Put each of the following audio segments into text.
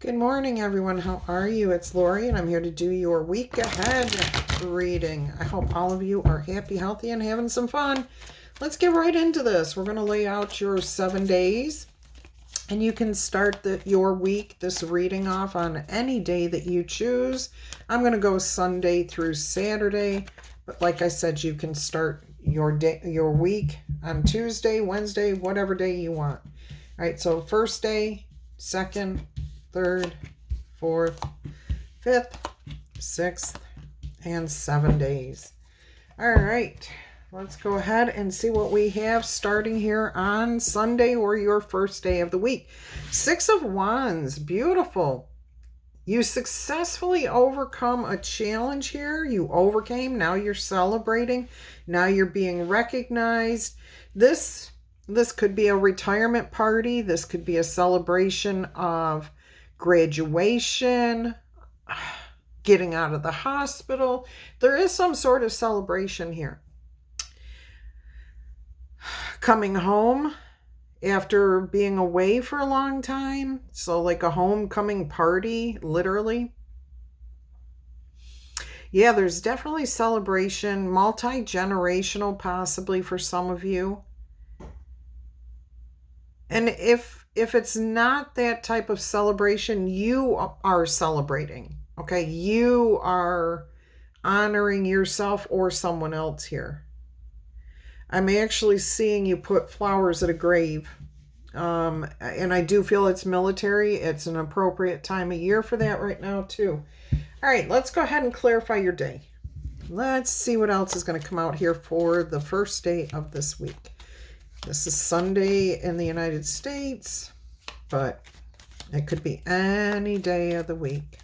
Good morning, everyone. How are you? It's Laurie, and I'm here to do your week ahead reading. I hope all of you are happy, healthy, and having some fun. Let's get right into this. We're going to lay out your 7 days, and you can start your week, this reading off on any day that you choose. I'm going to go Sunday through Saturday, but like I said, you can start your week on Tuesday, Wednesday, whatever day you want. All right, so first day, second, third, fourth, fifth, sixth, and 7 days. All right, let's go ahead and see what we have starting here on Sunday, or your first day of the week. 6 of Wands, beautiful. You successfully overcome a challenge here. You overcame. Now you're celebrating. Now you're being recognized. This could be a retirement party. This could be a celebration of graduation, getting out of the hospital. There is some sort of celebration here. Coming home after being away for a long time. So like a homecoming party, literally. Yeah, there's definitely celebration, multi-generational possibly for some of you. And if it's not that type of celebration, you are celebrating, okay? You are honoring yourself or someone else here. I'm actually seeing you put flowers at a grave. And I do feel it's military. It's an appropriate time of year for that right now, too. All right, let's go ahead and clarify your day. Let's see what else is going to come out here for the first day of this week. This is Sunday in the United States, but it could be any day of the week.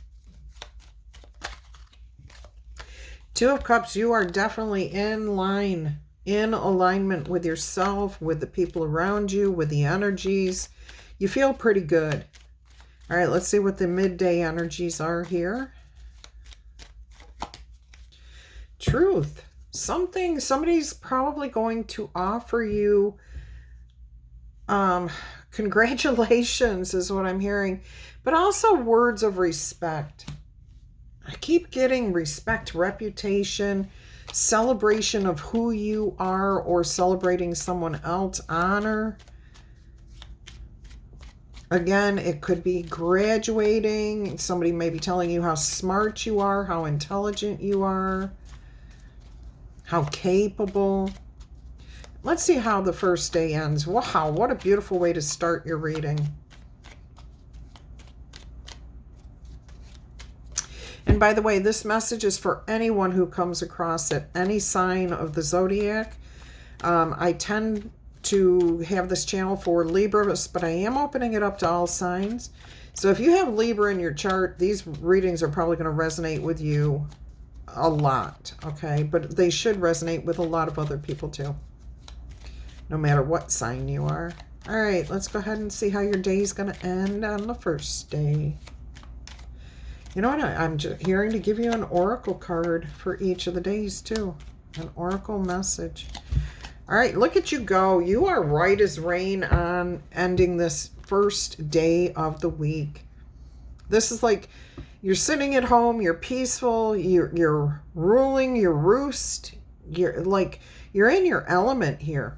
2 of Cups, you are definitely in line, in alignment with yourself, with the people around you, with the energies. You feel pretty good. All right, let's see what the midday energies are here. Truth. Somebody's probably going to offer you congratulations is what I'm hearing, but also words of respect. I keep getting respect, reputation, celebration of who you are, or celebrating someone else, honor. Again, it could be graduating. Somebody may be telling you how smart you are, how intelligent you are, how capable. Let's see how the first day ends. Wow, what a beautiful way to start your reading. And by the way, this message is for anyone who comes across it, any sign of the zodiac. I tend to have this channel for Libras, but I am opening it up to all signs. So if you have Libra in your chart, these readings are probably going to resonate with you a lot, okay? But they should resonate with a lot of other people too, no matter what sign you are. All right, let's go ahead and see how your day is going to end on the first day. You know what? I'm just hearing to give you an oracle card for each of the days too. An oracle message. All right, look at you go. You are right as rain on ending this first day of the week. This is like you're sitting at home, you're peaceful, you're ruling your roost. You're in your element here.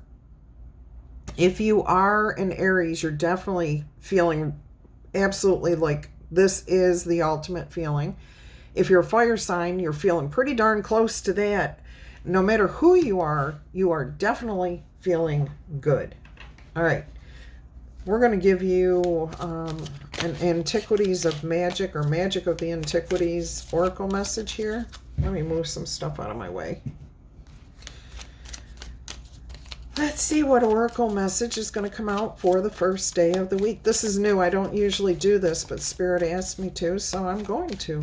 If you are an Aries, you're definitely feeling absolutely like this is the ultimate feeling. If you're a fire sign, you're feeling pretty darn close to that. No matter who you are definitely feeling good. All right. We're going to give you an Antiquities of Magic, or Magic of the Antiquities oracle message here. Let me move some stuff out of my way. Let's see what oracle message is going to come out for the first day of the week. This is new. I don't usually do this, but Spirit asked me to, so I'm going to.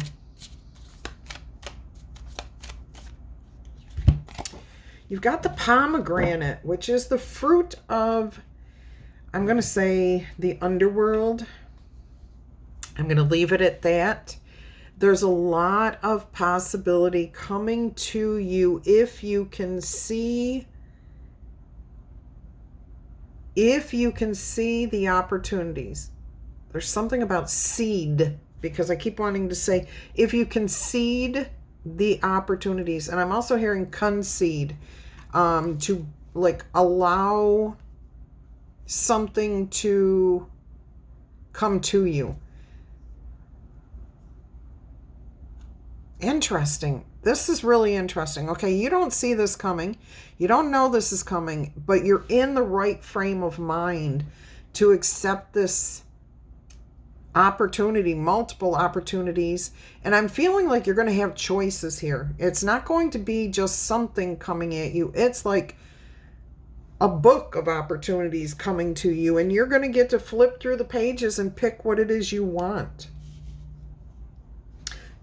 You've got the pomegranate, which is the fruit of, I'm going to say, the underworld. I'm going to leave it at that. There's a lot of possibility coming to you if you can see the opportunities. There's something about seed, because I keep wanting to say, if you can seed the opportunities, and I'm also hearing concede, to like allow something to come to you. Interesting. This is really interesting. Okay, you don't see this coming. You don't know this is coming, but you're in the right frame of mind to accept this opportunity, multiple opportunities. And I'm feeling like you're going to have choices here. It's not going to be just something coming at you. It's like a book of opportunities coming to you, and you're going to get to flip through the pages and pick what it is you want.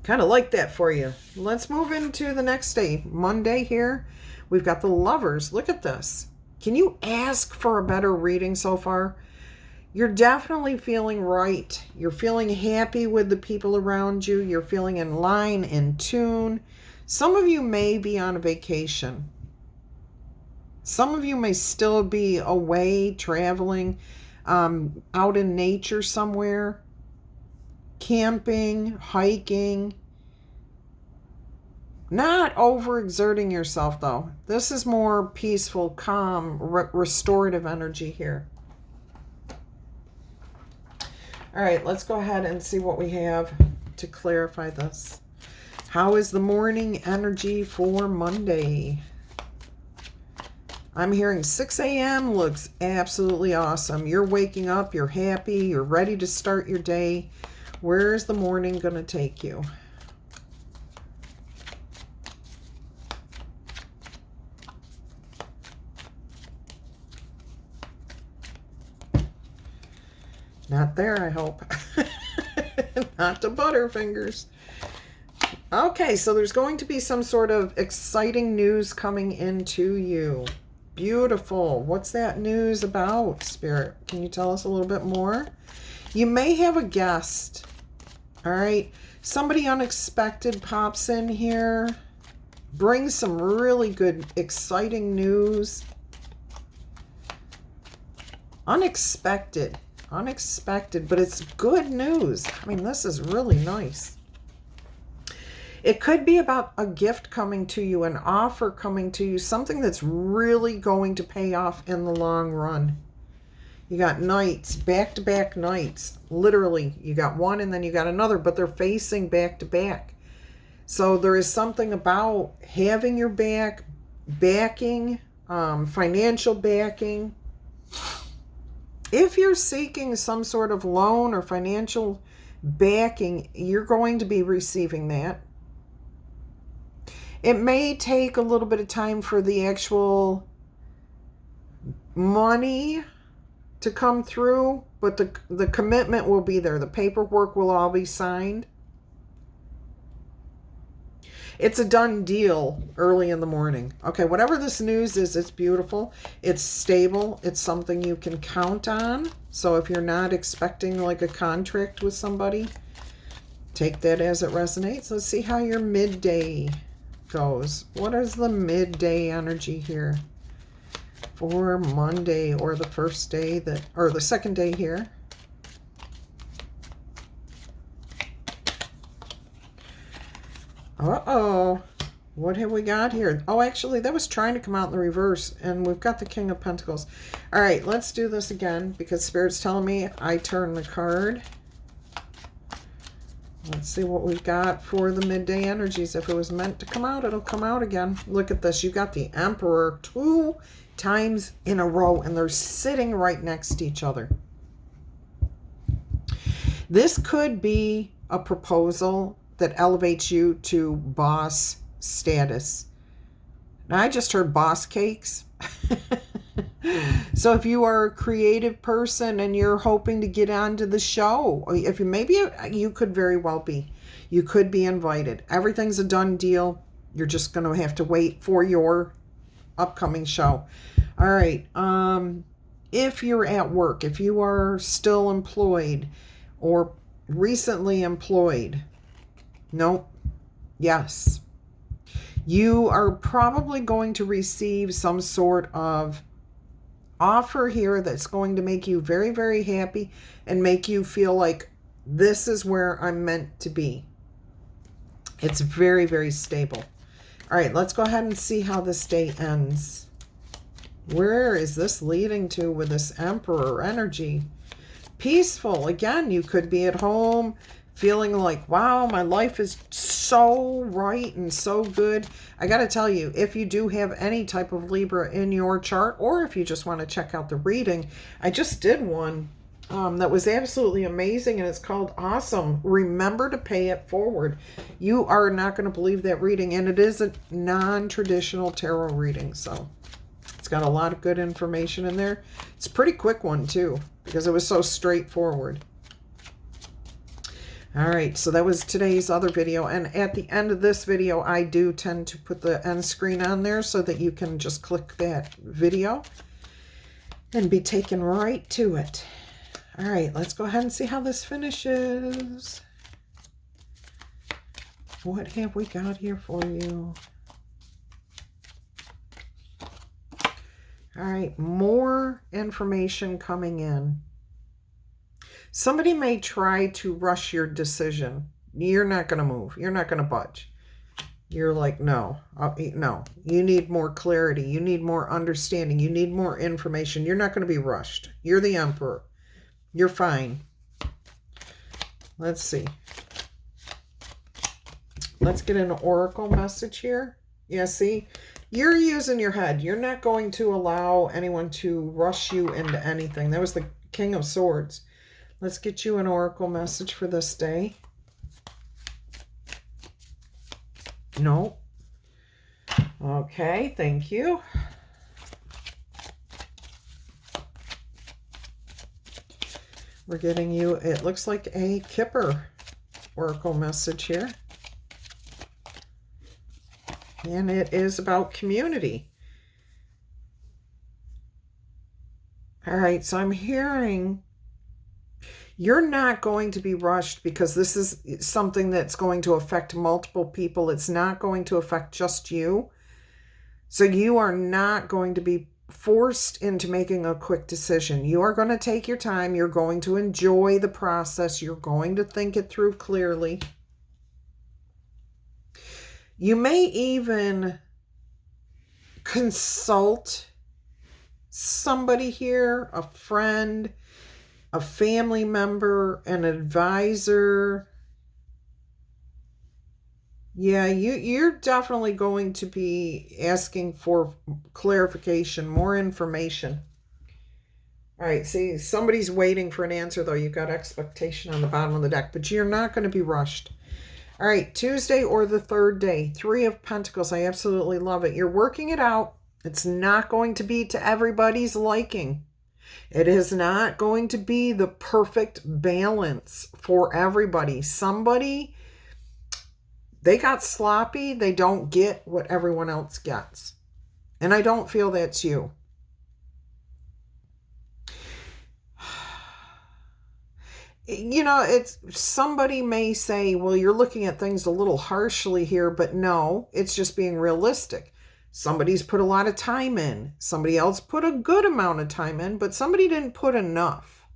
Kind of like that for you. Let's move into the next day. Monday here. We've got the Lovers. Look at this. Can you ask for a better reading so far? You're definitely feeling right. You're feeling happy with the people around you. You're feeling in line, in tune. Some of you may be on a vacation. Some of you may still be away, traveling, out in nature somewhere. Camping, hiking. Not overexerting yourself, though. This is more peaceful, calm, restorative energy here. All right, let's go ahead and see what we have to clarify this. How is the morning energy for Monday? I'm hearing 6 a.m. looks absolutely awesome. You're waking up, you're happy, you're ready to start your day. Where is the morning going to take you? Not there, I hope. Not the Butterfingers. Okay, so there's going to be some sort of exciting news coming into you. Beautiful. What's that news about, Spirit? Can you tell us a little bit more? You may have a guest. All right. Somebody unexpected pops in here. Brings some really good, exciting news. Unexpected. Unexpected, but it's good news. I mean, this is really nice. It could be about a gift coming to you, an offer coming to you, something that's really going to pay off in the long run. You got nights, back-to-back nights. Literally, you got one and then you got another, but they're facing back-to-back. So there is something about having your back, backing, financial backing. If you're seeking some sort of loan or financial backing, you're going to be receiving that. It may take a little bit of time for the actual money to come through, but the commitment will be there. The paperwork will all be signed. It's a done deal early in the morning. Okay, whatever this news is, it's beautiful. It's stable. It's something you can count on. So if you're not expecting like a contract with somebody, take that as it resonates. Let's see how your midday goes. What is the midday energy here for Monday, or the first day or the second day here? Uh-oh. What have we got here? Oh, actually, that was trying to come out in the reverse, and we've got the King of Pentacles. All right, let's do this again, because Spirit's telling me I turn the card. Let's see what we've got for the midday energies. If it was meant to come out, it'll come out again. Look at this. You got the Emperor 2 times in a row, and they're sitting right next to each other. This could be a proposal that elevates you to boss status. Now, I just heard boss cakes. So if you are a creative person and you're hoping to get onto the show, if you could very well be. You could be invited. Everything's a done deal. You're just going to have to wait for your upcoming show. All right. If you're at work, if you are still employed or recently employed, nope. Yes. You are probably going to receive some sort of offer here that's going to make you very, very happy and make you feel like this is where I'm meant to be. It's very, very stable. All right, let's go ahead and see how this day ends. Where is this leading to with this Emperor energy? Peaceful. Again, you could be at home feeling like, wow, my life is so right and so good. I got to tell you, if you do have any type of Libra in your chart, or if you just want to check out the reading, I just did one that was absolutely amazing, and it's called Awesome. Remember to pay it forward. You are not going to believe that reading, and it is a non-traditional tarot reading, so it's got a lot of good information in there. It's a pretty quick one, too, because it was so straightforward. All right, so that was today's other video. And at the end of this video, I do tend to put the end screen on there so that you can just click that video and be taken right to it. All right, let's go ahead and see how this finishes. What have we got here for you? All right, more information coming in. Somebody may try to rush your decision. You're not going to move. You're not going to budge. You're like, no, no. You need more clarity. You need more understanding. You need more information. You're not going to be rushed. You're the Emperor. You're fine. Let's see. Let's get an oracle message here. Yeah, see? You're using your head. You're not going to allow anyone to rush you into anything. That was the King of Swords. Let's get you an oracle message for this day. No. Okay, thank you. We're getting you, it looks like a Kipper oracle message here. And it is about community. All right, so I'm hearing you're not going to be rushed because this is something that's going to affect multiple people. It's not going to affect just you. So you are not going to be forced into making a quick decision. You are going to take your time. You're going to enjoy the process. You're going to think it through clearly. You may even consult somebody here, a friend, a family member, an advisor. Yeah, you're definitely going to be asking for clarification, more information. All right, see, somebody's waiting for an answer, though. You've got expectation on the bottom of the deck, but you're not going to be rushed. All right, Tuesday or the third day, 3 of Pentacles. I absolutely love it. You're working it out. It's not going to be to everybody's liking. It is not going to be the perfect balance for everybody. Somebody, they got sloppy. They don't get what everyone else gets. And I don't feel that's you. You know, it's somebody may say, well, you're looking at things a little harshly here, but no, it's just being realistic. Somebody's put a lot of time in. Somebody else put a good amount of time in, but somebody didn't put enough.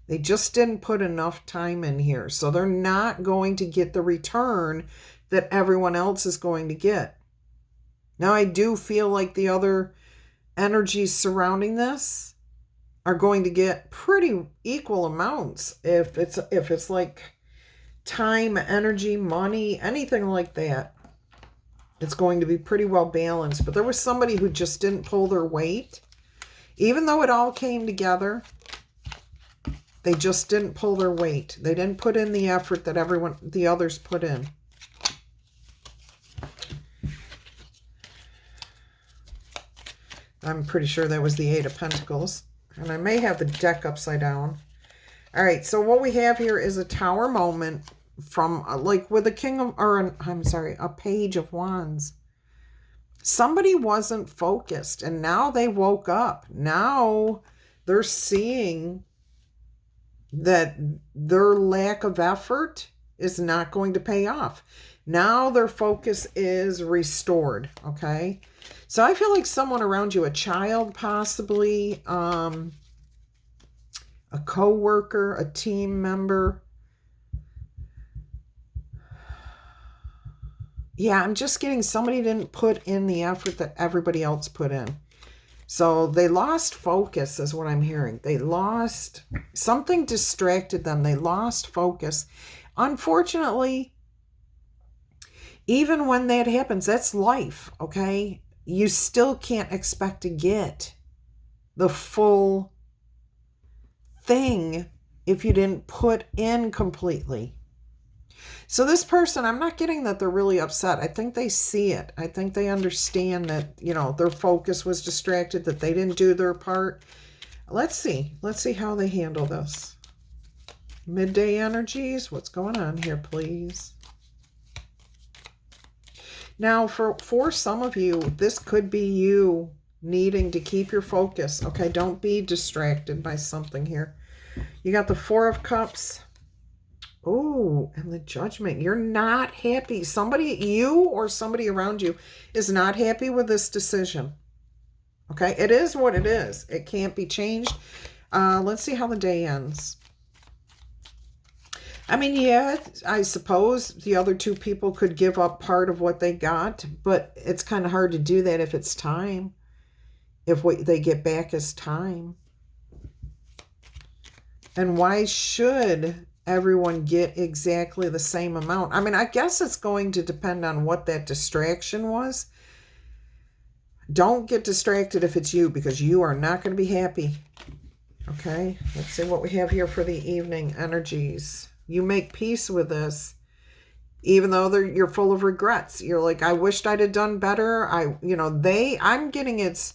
They just didn't put enough time in here. So they're not going to get the return that everyone else is going to get. Now, I do feel like the other energies surrounding this are going to get pretty equal amounts. If it's like time, energy, money, anything like that, it's going to be pretty well balanced. But there was somebody who just didn't pull their weight. Even though it all came together, they just didn't pull their weight. They didn't put in the effort that the others put in. I'm pretty sure that was the 8 of Pentacles. And I may have the deck upside down. All right, so what we have here is a Tower moment from, like, with a a Page of Wands. Somebody wasn't focused, and now they woke up. Now they're seeing that their lack of effort is not going to pay off. Now their focus is restored, okay? So I feel like someone around you, a child possibly, a co-worker, a team member. Yeah, I'm just getting somebody didn't put in the effort that everybody else put in. So they lost focus is what I'm hearing. They lost, something distracted them. They lost focus. Unfortunately, even when that happens, that's life, okay? You still can't expect to get the full thing if you didn't put in completely. So this person, I'm not getting that they're really upset. I think they see it. I think they understand that, their focus was distracted, that they didn't do their part. Let's see. Let's see how they handle this. Midday energies. What's going on here, please? Now, for some of you, this could be you needing to keep your focus. Okay, don't be distracted by something here. You got the Four of Cups. Oh, and the Judgment. You're not happy. Somebody, you or somebody around you, is not happy with this decision. Okay, it is what it is. It can't be changed. Let's see how the day ends. I mean, yeah, I suppose the other two people could give up part of what they got, but it's kind of hard to do that if it's time. If what they get back is time. And why should everyone get exactly the same amount? I mean, I guess it's going to depend on what that distraction was. Don't get distracted if it's you, because you are not going to be happy. Okay, let's see what we have here for the evening energies. You make peace with this, even though you're full of regrets. You're like, I wished I'd have done better. I'm getting it's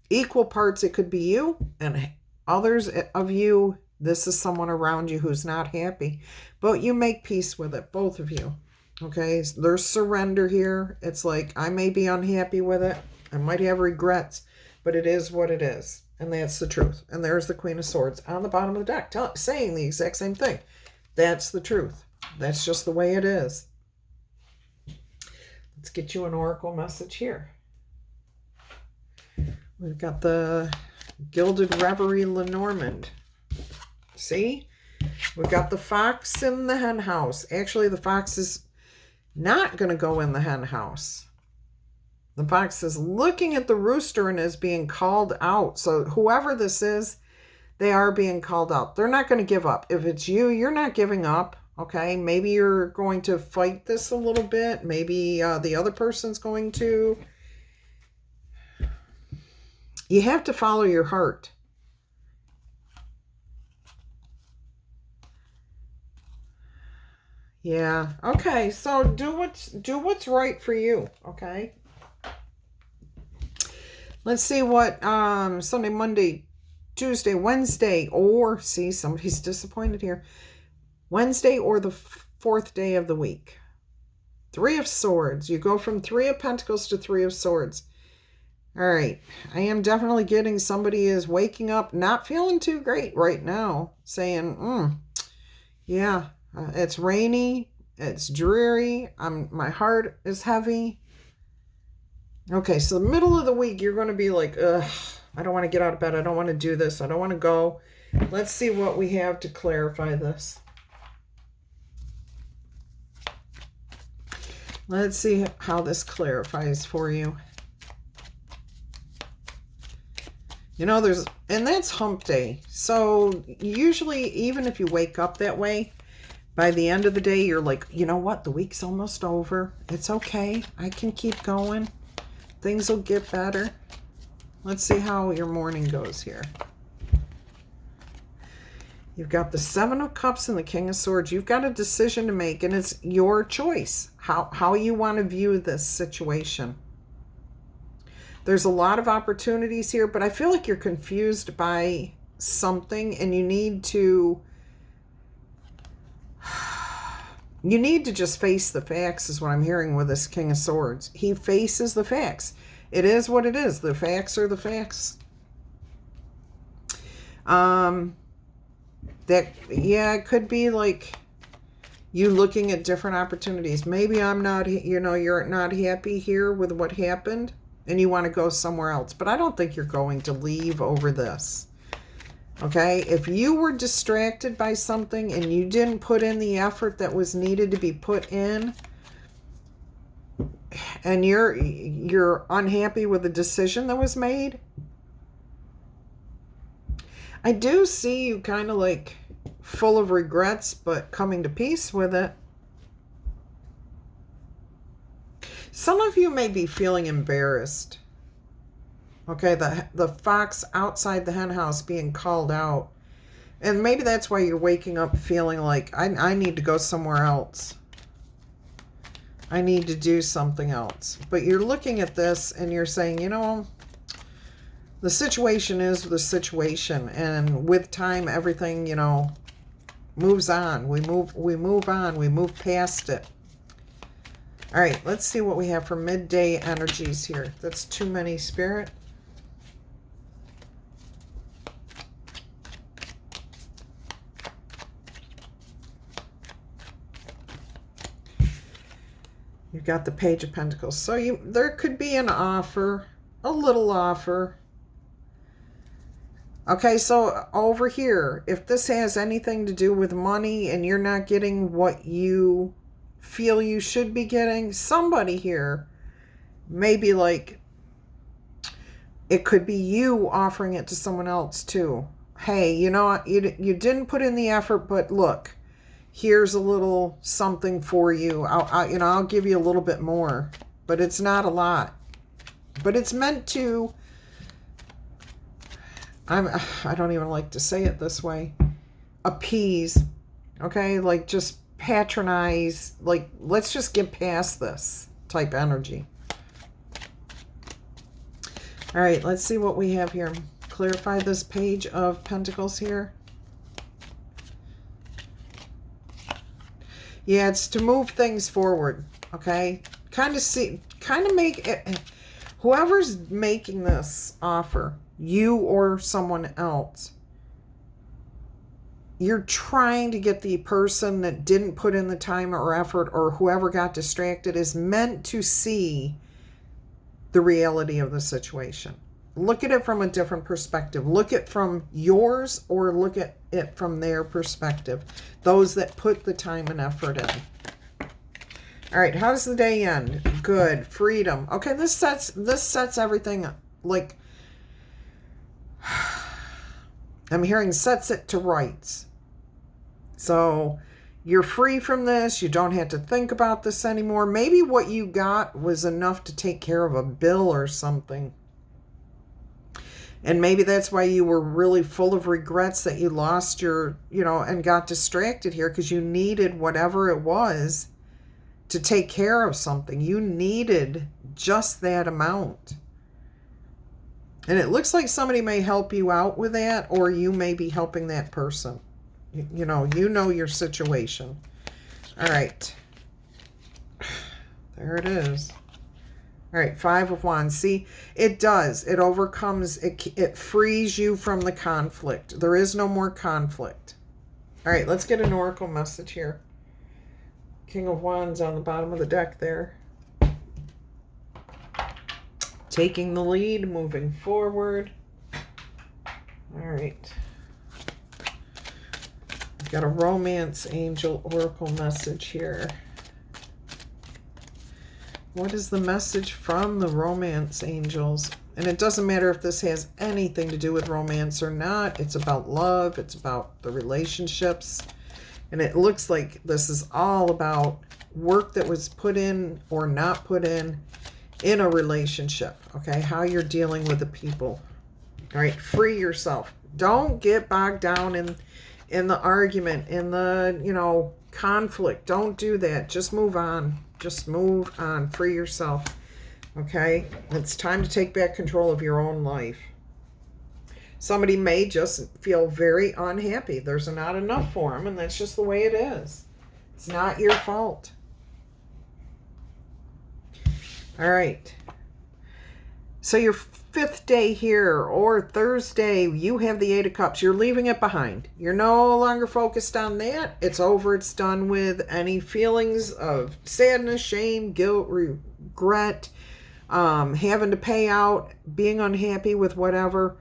equal parts. It could be you and others of you. This is someone around you who's not happy, but you make peace with it, both of you. Okay, there's surrender here. It's like, I may be unhappy with it. I might have regrets, but it is what it is. And that's the truth. And there's the Queen of Swords on the bottom of the deck, saying the exact same thing. That's the truth. That's just the way it is. Let's get you an oracle message here. We've got the Gilded Reverie Lenormand. See? We've got the fox in the hen house. Actually, the fox is not going to go in the hen house. The fox is looking at the rooster and is being called out. So whoever this is, they are being called out. They're not going to give up. If it's you, you're not giving up. Okay, maybe you're going to fight this a little bit. Maybe the other person's going to. You have to follow your heart. Yeah. Okay. So do what's right for you. Okay. Let's see what Sunday, Monday, Tuesday, Wednesday, or see, somebody's disappointed here. Wednesday or the fourth day of the week. Three of Swords. You go from Three of Pentacles to Three of Swords. All right. I am definitely getting somebody is waking up, not feeling too great right now, saying, yeah. It's rainy. It's dreary. My heart is heavy. Okay, so the middle of the week, you're going to be like, ugh, I don't want to get out of bed. I don't want to do this. I don't want to go. Let's see what we have to clarify this. Let's see how this clarifies for you. And that's hump day. So usually, even if you wake up that way, by the end of the day, you're like, you know what? The week's almost over. It's okay. I can keep going. Things will get better. Let's see how your morning goes here. You've got the Seven of Cups and the King of Swords. You've got a decision to make, and it's your choice how you want to view this situation. There's a lot of opportunities here, but I feel like you're confused by something, and you need to just face the facts is what I'm hearing with this King of Swords. He faces the facts. It is what it is. The facts are the facts. It could be like you looking at different opportunities. Maybe I'm not, you're not happy here with what happened. and you want to go somewhere else. But I don't think you're going to leave over this. Okay? If you were distracted by something and you didn't put in the effort that was needed to be put in, and you're unhappy with the decision that was made, I do see you kind of like full of regrets, but coming to peace with it. Some of you may be feeling embarrassed. Okay, the fox outside the hen house being called out. And maybe that's why you're waking up feeling like, I need to go somewhere else. I need to do something else. But you're looking at this and you're saying, you know, the situation is the situation. And with time, everything, you know, moves on. We move on. We move past it. All right, let's see what we have for midday energies here. That's too many, Spirit. You've got the Page of Pentacles. So there could be an offer, a little offer. Okay, so over here, if this has anything to do with money and you're not getting what you feel you should be getting, somebody here may be like, it could be you offering it to someone else too. Hey, you know what? You didn't put in the effort, but look, here's a little something for you. I'll give you a little bit more, but it's not a lot. But it's meant to, I don't even like to say it this way, appease. Okay, like just patronize, like let's just get past this type energy. All right, let's see what we have here. Clarify this Page of Pentacles here. Yeah, it's to move things forward, okay? Kind of make it, whoever's making this offer, you or someone else, you're trying to get the person that didn't put in the time or effort or whoever got distracted is meant to see the reality of the situation. Look at it from a different perspective. Look at it from yours or look at it from their perspective. Those that put the time and effort in. All right, how does the day end? Good. Freedom. Okay, this sets everything up. Like, I'm hearing sets it to rights. So you're free from this. You don't have to think about this anymore. Maybe what you got was enough to take care of a bill or something. And maybe that's why you were really full of regrets that you lost your, and got distracted here because you needed whatever it was to take care of something. You needed just that amount. And it looks like somebody may help you out with that, or you may be helping that person. You know your situation. All right. There it is. All right, 5 of Wands. See, it does. It overcomes, it frees you from the conflict. There is no more conflict. All right, let's get an oracle message here. King of Wands on the bottom of the deck there. Taking the lead, moving forward. All right. Got a romance angel oracle message here. What is the message from the romance angels? And it doesn't matter if this has anything to do with romance or not. It's about love. It's about the relationships. And it looks like this is all about work that was put in or not put in a relationship. Okay, how you're dealing with the people. All right, free yourself. Don't get bogged down in the argument, in the, conflict. Don't do that. Just move on. Just move on. Free yourself. Okay? It's time to take back control of your own life. Somebody may just feel very unhappy. There's not enough for them, and that's just the way it is. It's not your fault. All right. So your 5th day here, or Thursday, you have the 8 of Cups. You're leaving it behind. You're no longer focused on that. It's over. It's done with. Any feelings of sadness, shame, guilt, regret, having to pay out, being unhappy with whatever,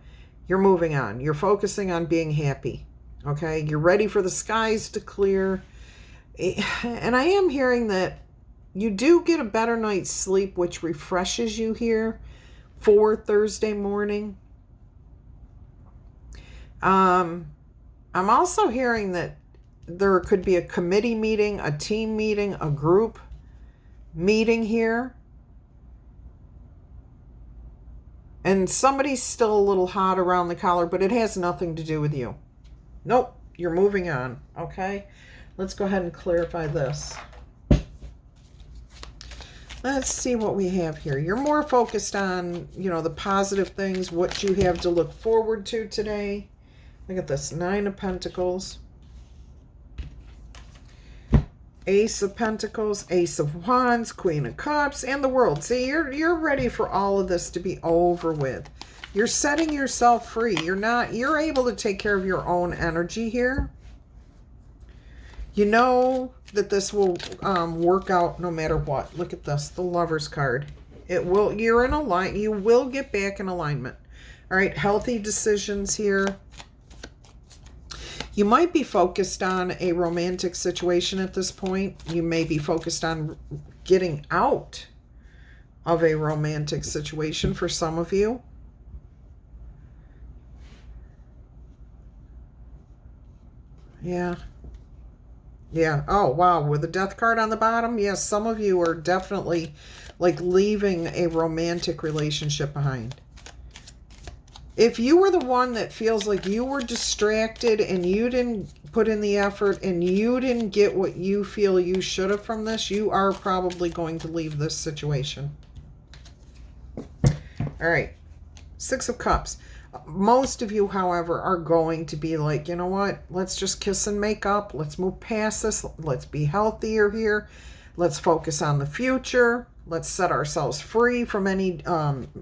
you're moving on. You're focusing on being happy. Okay? You're ready for the skies to clear. And I am hearing that you do get a better night's sleep, which refreshes you here for Thursday morning. I'm also hearing that there could be a committee meeting, a team meeting, a group meeting here. And somebody's still a little hot around the collar, but it has nothing to do with you. Nope, you're moving on, okay? Let's go ahead and clarify this. Let's see what we have here. You're more focused on, the positive things, what you have to look forward to today. Look at this, 9 of Pentacles. Ace of Pentacles, Ace of Wands, Queen of Cups, and the World. See, you're ready for all of this to be over with. You're setting yourself free. You're able to take care of your own energy here. You know that this will work out no matter what. Look at this, the Lover's card. You're in alignment. You will get back in alignment. All right, healthy decisions here. You might be focused on a romantic situation at this point. You may be focused on getting out of a romantic situation for some of you. Yeah. Oh, wow. With the Death card on the bottom, yes, some of you are definitely like leaving a romantic relationship behind. If you were the one that feels like you were distracted and you didn't put in the effort and you didn't get what you feel you should have from this, you are probably going to leave this situation. All right. 6 of Cups. Most of you, however, are going to be like, you know what? Let's just kiss and make up. Let's move past this. Let's be healthier here. Let's focus on the future. Let's set ourselves free from any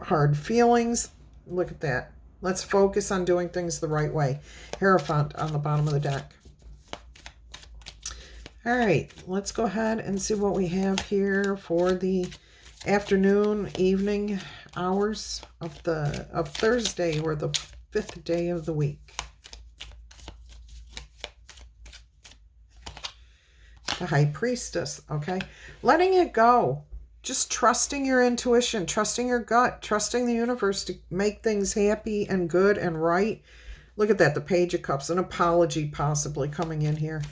hard feelings. Look at that. Let's focus on doing things the right way. Hierophant on the bottom of the deck. All right, let's go ahead and see what we have here for the afternoon, evening hours of Thursday, or the 5th day of the week. The High Priestess, okay? Letting it go. Just trusting your intuition, trusting your gut, trusting the universe to make things happy and good and right. Look at that, the Page of Cups, an apology possibly coming in here.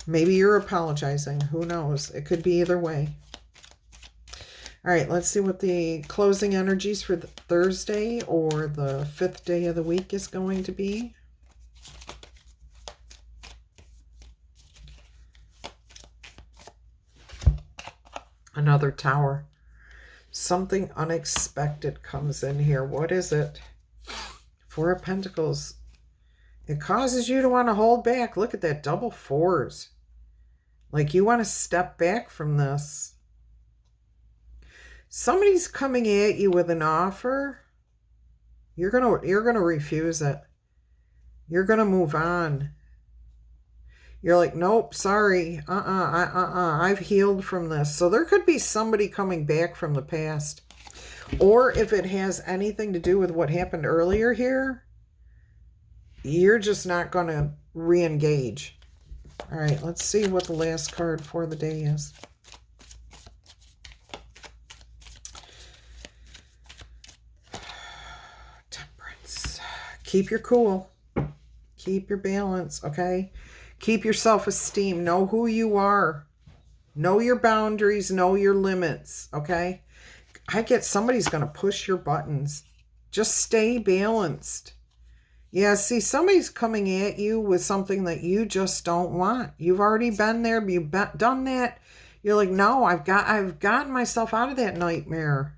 Maybe you're apologizing. Who knows? It could be either way. All right, let's see what the closing energies for the Thursday or the 5th day of the week is going to be. Another Tower. Something unexpected comes in here. What is it? 4 of Pentacles. It causes you to want to hold back. Look at that, double 4s. Like you want to step back from this. Somebody's coming at you with an offer. You're gonna refuse it. You're gonna move on. You're like, nope, sorry, I've healed from this. So there could be somebody coming back from the past. Or if it has anything to do with what happened earlier here, you're just not going to re-engage. All right, let's see what the last card for the day is. Temperance. Keep your cool. Keep your balance, okay? Keep your self-esteem. Know who you are. Know your boundaries. Know your limits, okay? I get somebody's going to push your buttons. Just stay balanced. Yeah, see, somebody's coming at you with something that you just don't want. You've already been there. You've done that. You're like, no, I've gotten myself out of that nightmare.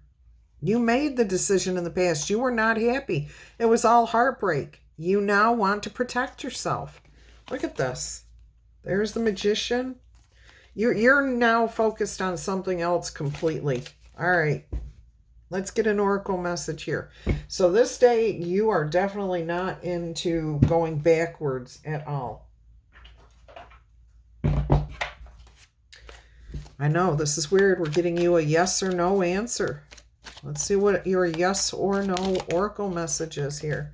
You made the decision in the past. You were not happy. It was all heartbreak. You now want to protect yourself. Look at this. There's the Magician. You're now focused on something else completely. All right. Let's get an oracle message here. So this day, you are definitely not into going backwards at all. I know, this is weird. We're getting you a yes or no answer. Let's see what your yes or no oracle message is here.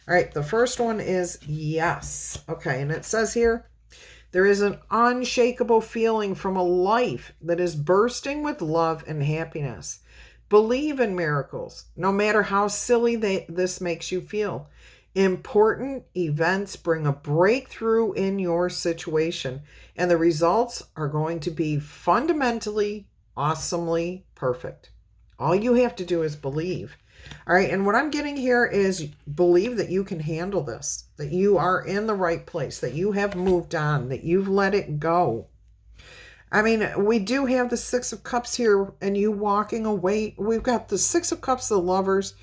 All right, the first one is yes. Okay, and it says here, there is an unshakable feeling from a life that is bursting with love and happiness. Believe in miracles, no matter how silly this makes you feel. Important events bring a breakthrough in your situation, and the results are going to be fundamentally, awesomely perfect. All you have to do is believe. All right, and what I'm getting here is believe that you can handle this, that you are in the right place, that you have moved on, that you've let it go. I mean, we do have the Six of Cups here, and you walking away. We've got the Six of Cups, the Lovers,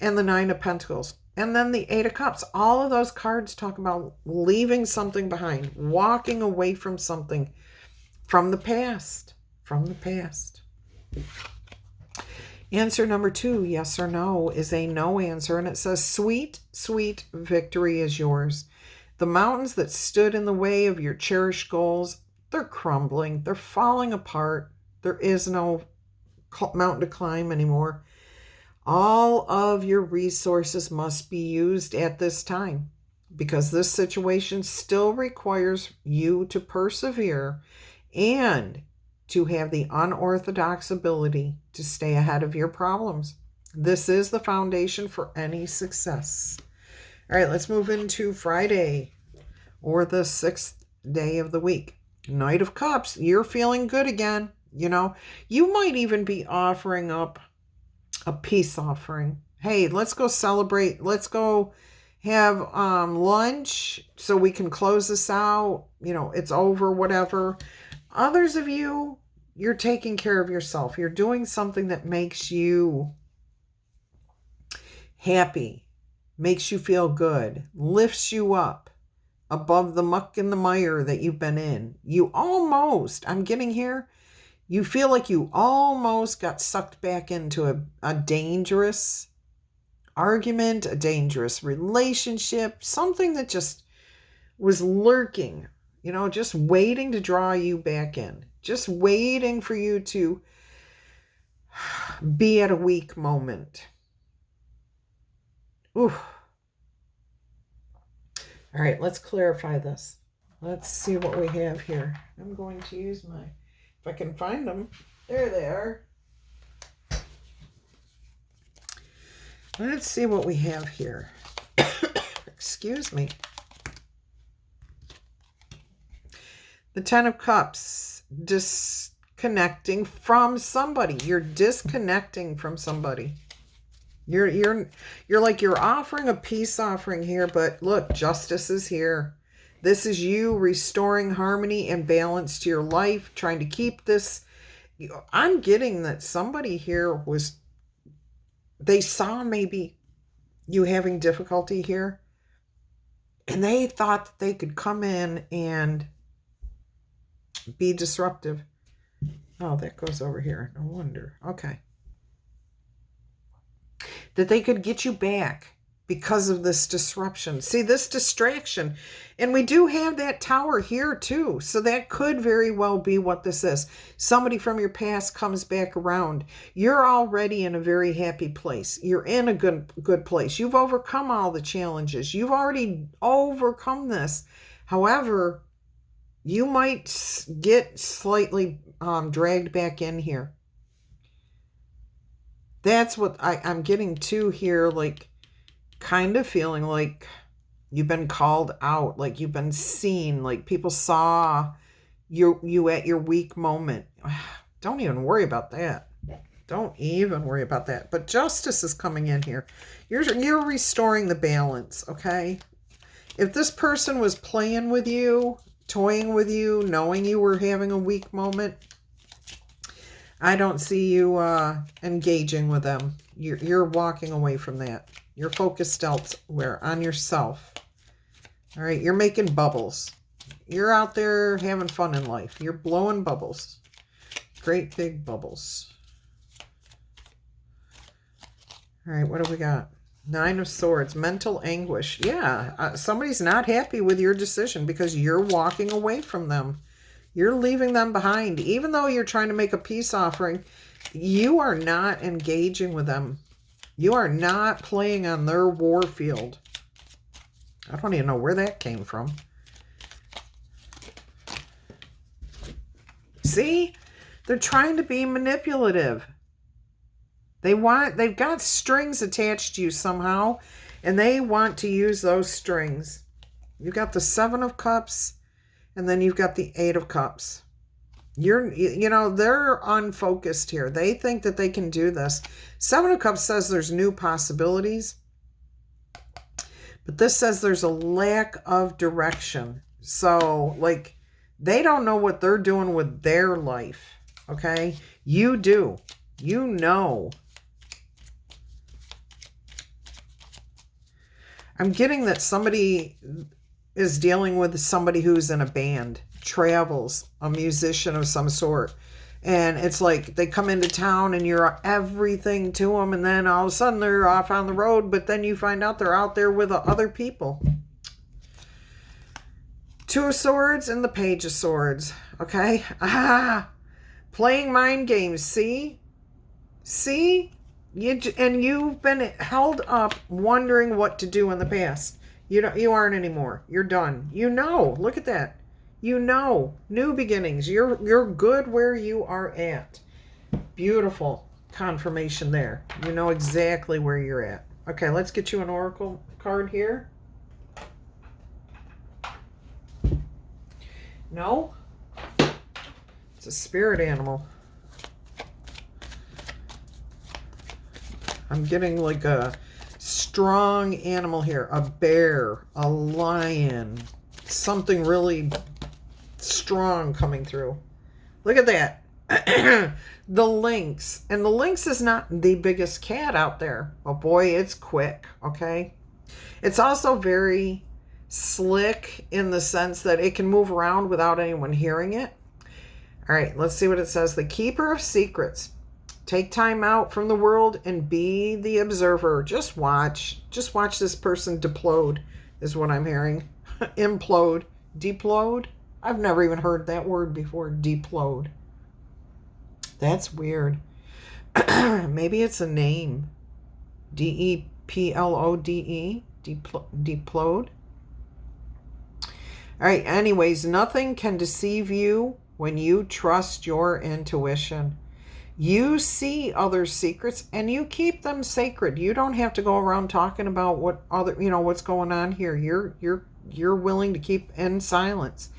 and the Nine of Pentacles. And then the Eight of Cups. All of those cards talk about leaving something behind, walking away from something from the past, from the past. Answer number 2, yes or no, is a no answer. And it says, sweet, sweet victory is yours. The mountains that stood in the way of your cherished goals, they're crumbling. They're falling apart. There is no mountain to climb anymore. All of your resources must be used at this time because this situation still requires you to persevere and to have the unorthodox ability to stay ahead of your problems. This is the foundation for any success. All right, let's move into Friday, or the 6th day of the week. Knight of Cups, you're feeling good again. You know, you might even be offering up a peace offering. Hey, let's go celebrate. Let's go have lunch so we can close this out. You know, it's over, whatever. Others of you, you're taking care of yourself. You're doing something that makes you happy, makes you feel good, lifts you up above the muck and the mire that you've been in. You almost, I'm getting here, you feel like you almost got sucked back into a dangerous argument, a dangerous relationship, something that just was lurking, you know, just waiting to draw you back in, just waiting for you to be at a weak moment. Ooh. All right, let's clarify this. Let's see what we have here. I'm going to use my, if I can find them. There they are. Let's see what we have here. Excuse me. The Ten of Cups, disconnecting from somebody. You're disconnecting from somebody. You're like you're offering a peace offering here, but look, justice is here. This is you restoring harmony and balance to your life, trying to keep this. I'm getting that somebody here was, they saw maybe you having difficulty here, and they thought that they could come in and be disruptive. Oh, that goes over here. No wonder. Okay. That they could get you back because of this disruption. See, this distraction. And we do have that tower here too. So that could very well be what this is. Somebody from your past comes back around. You're already in a very happy place. You're in a good place. You've overcome all the challenges. You've already overcome this. However, you might get slightly dragged back in here. That's what I'm getting to here, like kind of feeling like you've been called out, like you've been seen, like people saw you at your weak moment. Don't even worry about that. Don't even worry about that. But justice is coming in here. You're restoring the balance, okay? If this person was playing with you, toying with you, knowing you were having a weak moment, I don't see you engaging with them. You're walking away from that. You're focused elsewhere, on yourself. All right, you're making bubbles. You're out there having fun in life. You're blowing bubbles. Great big bubbles. All right, what do we got? Nine of Swords, mental anguish. Yeah, somebody's not happy with your decision because you're walking away from them. You're leaving them behind. Even though you're trying to make a peace offering, you are not engaging with them. You are not playing on their war field. I don't even know where that came from. See? They're trying to be manipulative. They've got strings attached to you somehow, and they want to use those strings. You've got the 7 of Cups, and then you've got the 8 of Cups. They're unfocused here. They think that they can do this. 7 of Cups says there's new possibilities, but this says there's a lack of direction. So, like, they don't know what they're doing with their life, okay? You do. You know. I'm getting that somebody is dealing with somebody who's in a band, travels, a musician of some sort. And it's like they come into town and you're everything to them, and then all of a sudden they're off on the road, but then you find out they're out there with other people. 2 of Swords and the Page of Swords. Okay? Playing mind games. See? You've been held up wondering what to do in the past. You aren't anymore. You're done. Look at that. New beginnings. You're good where you are at. Beautiful confirmation there. You know exactly where you're at. Okay, let's get you an oracle card here. No? It's a spirit animal. I'm getting like a strong animal here. A bear, a lion, something really strong coming through. Look at that. The lynx. And the lynx is not the biggest cat out there. But boy, it's quick, okay? It's also very slick in the sense that it can move around without anyone hearing it. All right, let's see what it says. The keeper of secrets. Take time out from the world and be the observer. Just watch. Just watch this person deplode is what I'm hearing. Implode. Deplode? I've never even heard that word before. Deplode. That's weird. Maybe it's a name. Deplode. Deplode. All right. Anyways, nothing can deceive you when you trust your intuition. You see other secrets and you keep them sacred. You don't have to go around talking about what's going on here. You're willing to keep in silence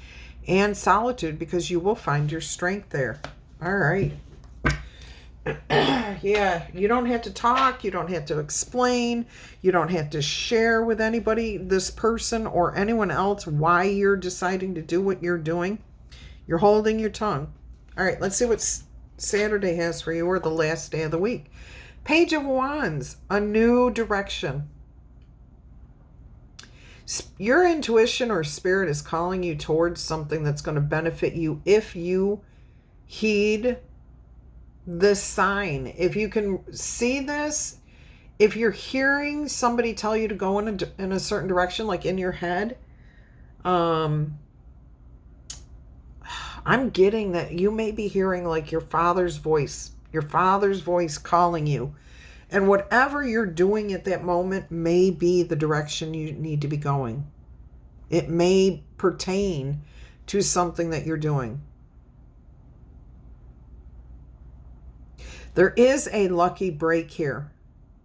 and solitude because you will find your strength there. All right. Yeah, you don't have to talk. You don't have to explain. You don't have to share with anybody, this person or anyone else, why you're deciding to do what you're doing. You're holding your tongue. All right, let's see what Saturday has for you, or the last day of the week. Page of Wands, a new direction. Your intuition or spirit is calling you towards something that's going to benefit you if you heed this sign. If you can see this, if you're hearing somebody tell you to go in a certain direction, like in your head, I'm getting that you may be hearing like your father's voice calling you. And whatever you're doing at that moment may be the direction you need to be going. It may pertain to something that you're doing. There is a lucky break here.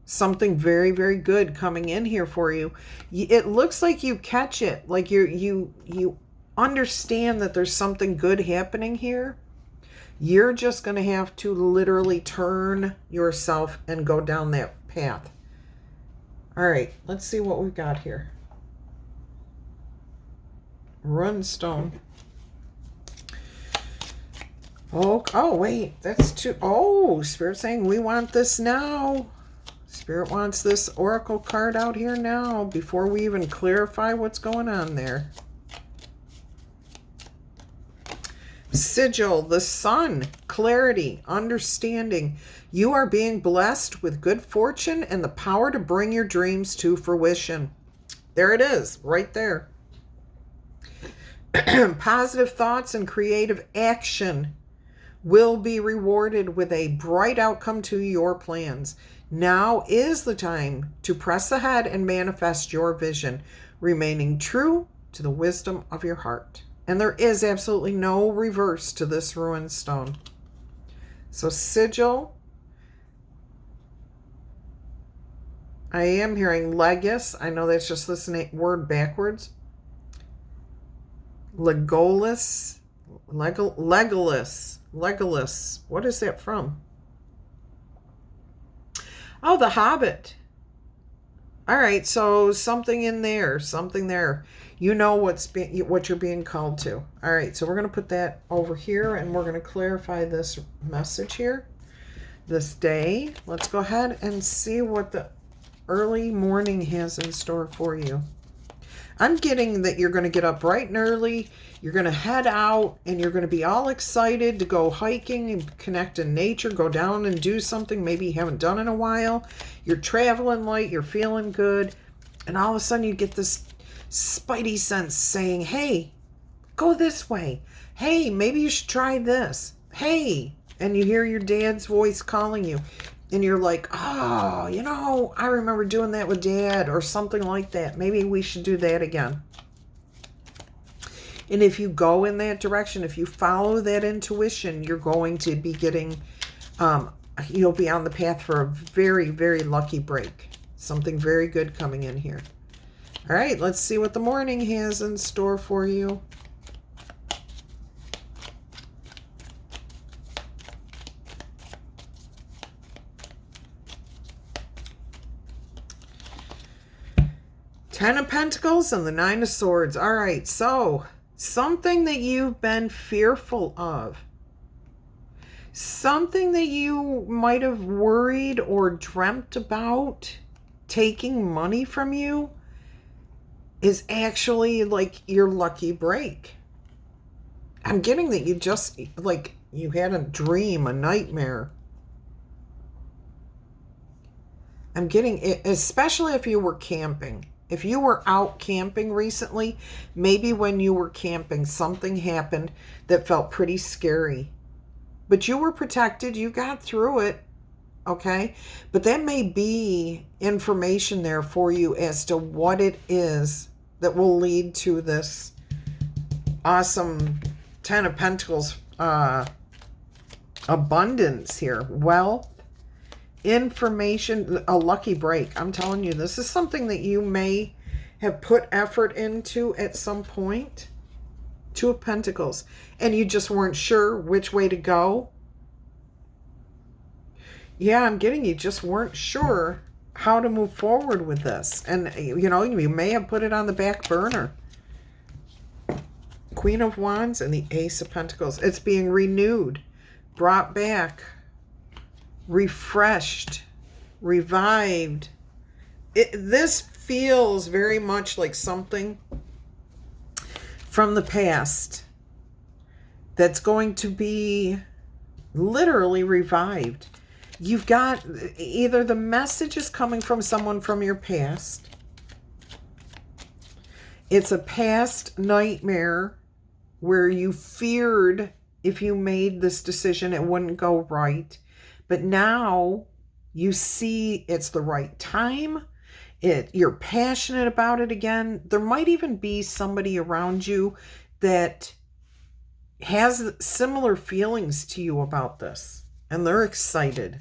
Something very, very good coming in here for you. It looks like you catch it, like you understand that there's something good happening here. You're just going to have to literally turn yourself and go down that path. All right, let's see what we've got here. Runestone. Oh, wait, that's too... Oh, Spirit's saying we want this now. Spirit wants this oracle card out here now before we even clarify what's going on there. Sigil, the sun, clarity, understanding. You are being blessed with good fortune and the power to bring your dreams to fruition. There it is, right there. Positive thoughts and creative action will be rewarded with a bright outcome to your plans. Now is the time to press ahead and manifest your vision, remaining true to the wisdom of your heart. And there is absolutely no reverse to this ruined stone. So sigil, I am hearing Legus. I know that's just this word backwards. Legolas. Legolas. What is that from? Oh, The Hobbit. All right, so something in there, something there. You know what you're being called to. All right, so we're going to put that over here, and we're going to clarify this message here, this day. Let's go ahead and see what the early morning has in store for you. I'm getting that you're going to get up bright and early, you're going to head out, and you're going to be all excited to go hiking and connect in nature, go down and do something maybe you haven't done in a while. You're traveling light, you're feeling good, and all of a sudden you get this spidey sense saying, hey, go this way. Hey, maybe you should try this. Hey, and you hear your dad's voice calling you. And you're like, oh, you know, I remember doing that with Dad or something like that. Maybe we should do that again. And if you go in that direction, if you follow that intuition, you're going to be getting, you'll be on the path for a very, very lucky break. Something very good coming in here. All right, let's see what the morning has in store for you. Ten of Pentacles and the Nine of Swords. All right, so something that you've been fearful of, something that you might have worried or dreamt about taking money from you is actually like your lucky break. I'm getting that you just, like, you had a dream, a nightmare. I'm getting it, especially if you were camping. If you were out camping recently, maybe when you were camping, something happened that felt pretty scary. But you were protected. You got through it. Okay? But that may be information there for you as to what it is that will lead to this awesome Ten of Pentacles abundance here. Wealth. Information, a lucky break. I'm telling you, this is something that you may have put effort into at some point. Two of Pentacles. And you just weren't sure which way to go. Yeah, I'm getting you just weren't sure how to move forward with this. And, you know, you may have put it on the back burner. Queen of Wands and the Ace of Pentacles. It's being renewed, brought back, refreshed, revived. This feels very much like something from the past that's going to be literally revived. You've got either the message is coming from someone from your past. It's a past nightmare where you feared if you made this decision it wouldn't go right. But now you see it's the right time. You're passionate about it again. There might even be somebody around you that has similar feelings to you about this. And they're excited.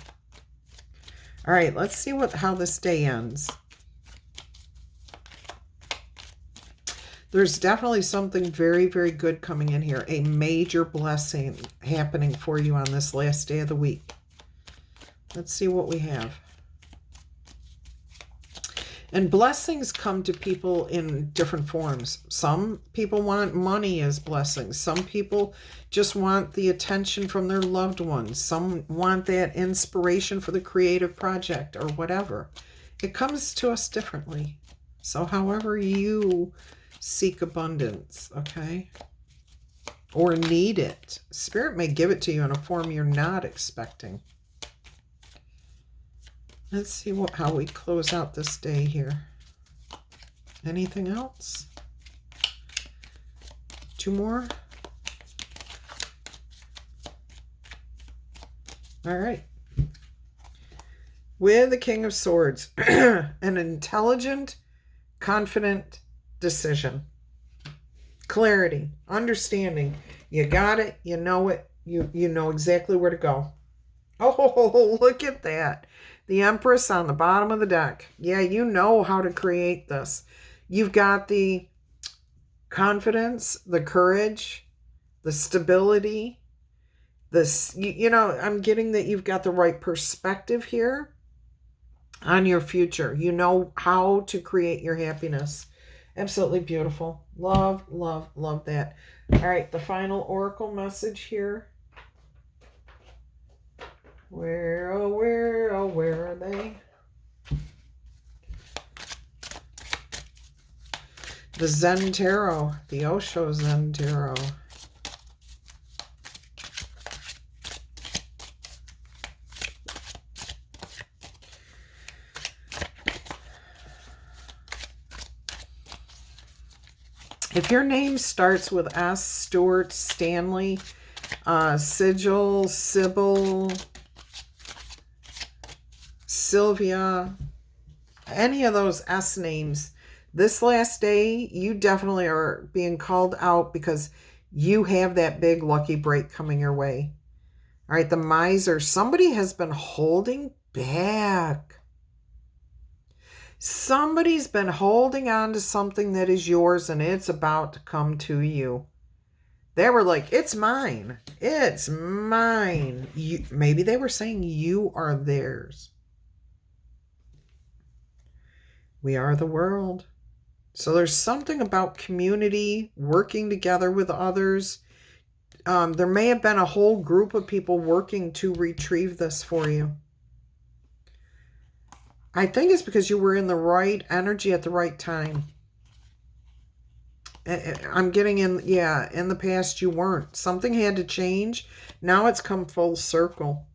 All right, let's see how this day ends. There's definitely something very, very good coming in here. A major blessing happening for you on this last day of the week. Let's see what we have. And blessings come to people in different forms. Some people want money as blessings. Some people just want the attention from their loved ones. Some want that inspiration for the creative project or whatever. It comes to us differently. So however you seek abundance, okay? Or need it. Spirit may give it to you in a form you're not expecting. Let's see how we close out this day here. Anything else? 2 more. All right. With the King of Swords, an intelligent, confident decision. Clarity, understanding. You got it. You know it. You know exactly where to go. Oh, look at that. The Empress on the bottom of the deck. Yeah, you know how to create this. You've got the confidence, the courage, the stability. This, you know, I'm getting that you've got the right perspective here on your future. You know how to create your happiness. Absolutely beautiful. Love, love, love that. All right, the final oracle message here. Where are they? The Zen Tarot, the Osho Zen Tarot. If your name starts with S, Stuart, Stanley, Sigil, Sybil, Sylvia, any of those S names, this last day, you definitely are being called out because you have that big lucky break coming your way. All right, the Miser, somebody has been holding back. Somebody's been holding on to something that is yours and it's about to come to you. They were like, it's mine. It's mine. Maybe they were saying you are theirs. We are the world. So there's something about community, working together with others. There may have been a whole group of people working to retrieve this for you. I think it's because you were in the right energy at the right time. I'm getting in the past you weren't. Something had to change. Now it's come full circle.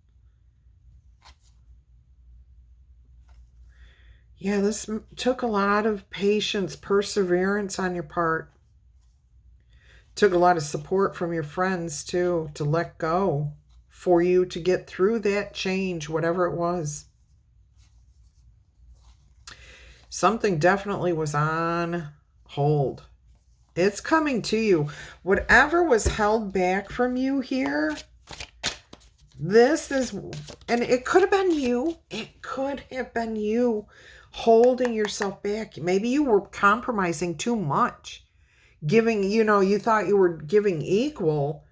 Yeah, this took a lot of patience, perseverance on your part. Took a lot of support from your friends, too, to let go for you to get through that change, whatever it was. Something definitely was on hold. It's coming to you. Whatever was held back from you here, this is, and it could have been you. It could have been you holding yourself back. Maybe you were compromising too much. Giving, you thought you were giving equal,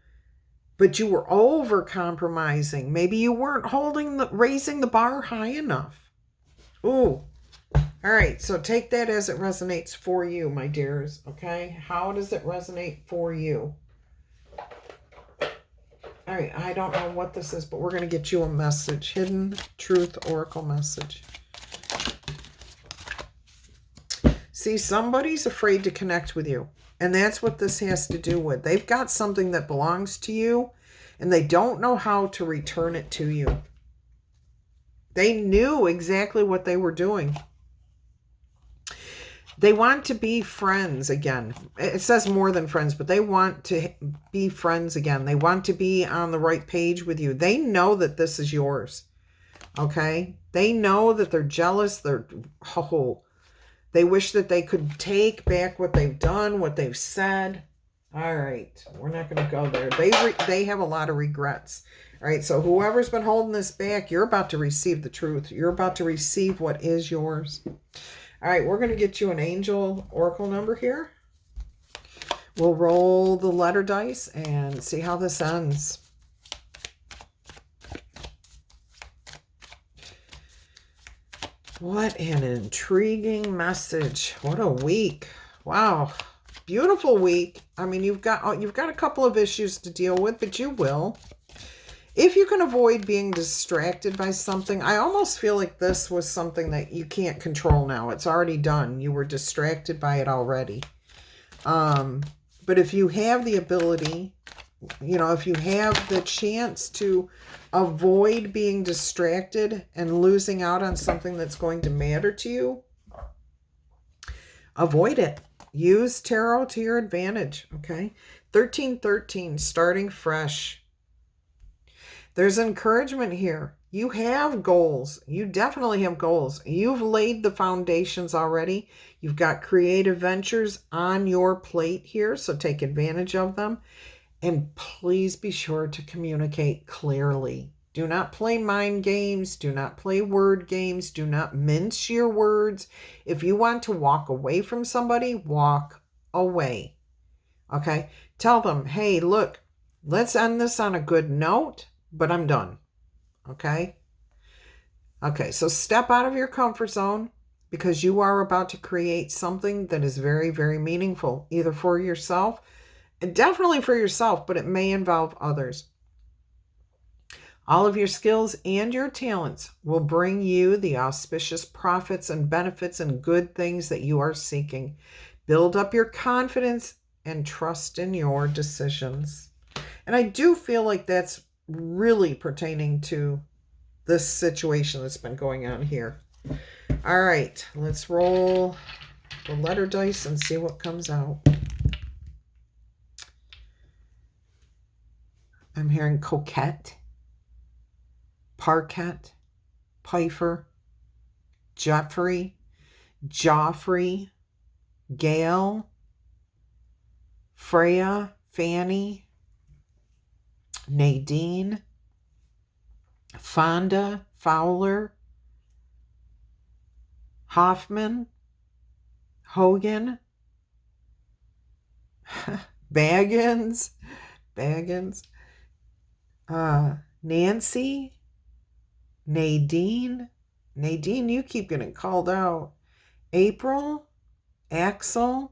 but you were over compromising. Maybe you weren't raising the bar high enough. Ooh. All right, so take that as it resonates for you, my dears, okay? How does it resonate for you? All right, I don't know what this is, but we're going to get you a message. Hidden Truth Oracle message. See, somebody's afraid to connect with you, and that's what this has to do with. They've got something that belongs to you, and they don't know how to return it to you. They knew exactly what they were doing. They want to be friends again. It says more than friends, but they want to be friends again. They want to be on the right page with you. They know that this is yours. Okay? They know that they're jealous. They wish that they could take back what they've done, what they've said. All right. We're not going to go there. They have a lot of regrets. All right. So whoever's been holding this back, you're about to receive the truth. You're about to receive what is yours. All right, we're going to get you an angel oracle number here. We'll roll the letter dice and see how this ends. What an intriguing message. What a week. Wow. Beautiful week. I mean, you've got a couple of issues to deal with, but you will. If you can avoid being distracted by something, I almost feel like this was something that you can't control now. It's already done. You were distracted by it already. But if you have the ability, if you have the chance to avoid being distracted and losing out on something that's going to matter to you, avoid it. Use tarot to your advantage, okay? 1313, starting fresh. There's encouragement here. You have goals. You definitely have goals. You've laid the foundations already. You've got creative ventures on your plate here, so take advantage of them. And please be sure to communicate clearly. Do not play mind games. Do not play word games. Do not mince your words. If you want to walk away from somebody, walk away. Okay? Tell them, hey, look, let's end this on a good note, but I'm done. Okay? Okay, so step out of your comfort zone because you are about to create something that is very, very meaningful, either for yourself, and definitely for yourself, but it may involve others. All of your skills and your talents will bring you the auspicious profits and benefits and good things that you are seeking. Build up your confidence and trust in your decisions. And I do feel like that's really pertaining to this situation that's been going on here. All right, let's roll the letter dice and see what comes out. I'm hearing coquette, parquet, Piper, Jeffrey, Joffrey, Gail, Freya, Fanny, Nadine, Fonda, Fowler, Hoffman, Hogan, Baggins, Nancy, Nadine, you keep getting called out, April, Axel.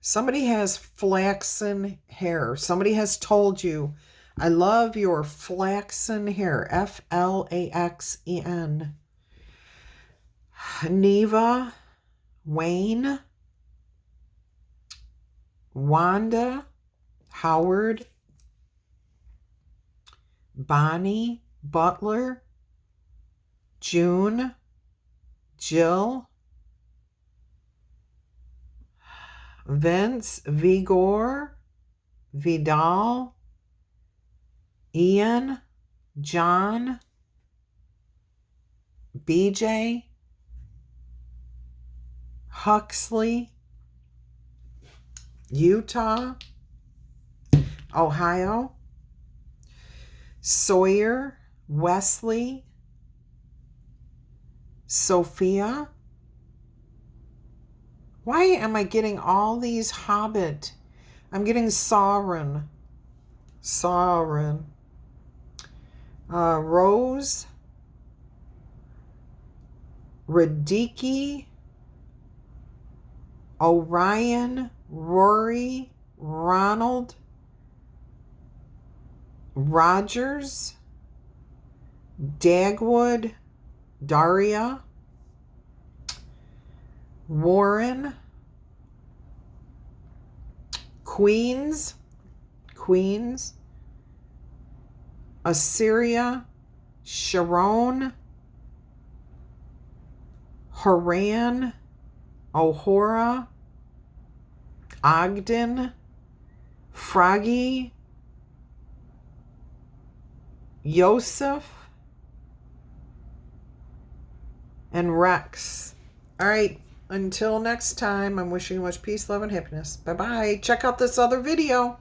Somebody has flaxen hair. Somebody has told you, I love your flaxen hair. Flaxen. Neva, Wayne, Wanda, Howard, Bonnie, Butler, June, Jill, Vince, Vigor, Vidal, Ian, John, BJ, Huxley, Utah, Ohio, Sawyer, Wesley, Sophia. Why am I getting all these Hobbit? I'm getting Sauron. Rose, Radiki, Orion, Rory, Ronald, Rogers, Dagwood, Daria, Warren, Queens, Assyria, Sharon, Haran, Ohora, Ogden, Froggy, Yosef, and Rex. All right, until next time, I'm wishing you much peace, love, and happiness. Bye-bye. Check out this other video.